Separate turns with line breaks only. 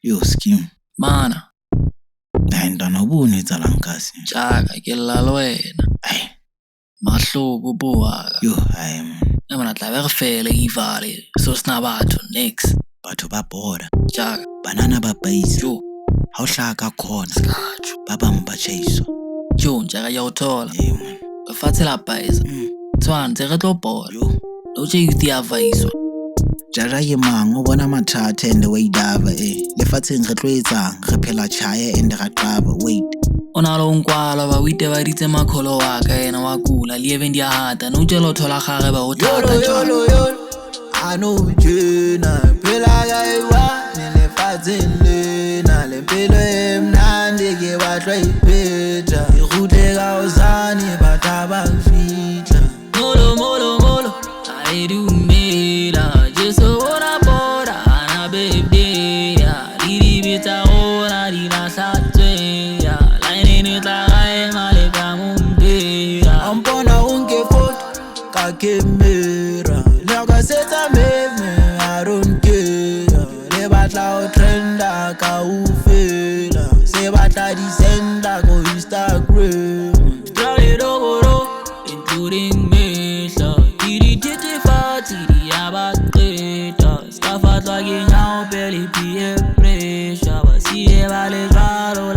Yo scheme.
Mana.
Ntwana ubone etsalang kasi.
Jaka ke lla le wena.
Ai.
Mahloko boa.
Yo hai man.
Mona tla be re fele ivale. So sna batho next.
Batho ba boda.
Jaka
Banana ba paisa.
jo.
Ha o hlaka ka khona.
Skacho.
Ba bang ba chaiswa.
Jo jaka ya uthola.
Man.
Lefatshe la paisa. Tshwantse re tlo bola.
Yo.
Lo tse youth ya vaiswa.
Jaja ye mang o bona mathata and way dava lefatsheng re tlo etsang re phela chaya and ra qaba wait
Ona lo nkwala ba wite ba ditse makholo wa ka ena wa kula le even dia hata no tjelo thola gare ba o thata
yolo I know jena phela ga iwa lefatsheng lena le pelo emnandi ke batla iphetha irute ka uzani bataba fitla
molo I do mela just ora bora na baby ya di bita ora di la satwe ya line ni tla ga male ka mumbe
ampona unke photo ka camera le ka setsa meme I don't care le batla o trenda ka u fela se batla di senda go Instagram
try dogoro including me so di fati di abaqeta skafatla ke nyao pele pie pressure ba siye ba le jalo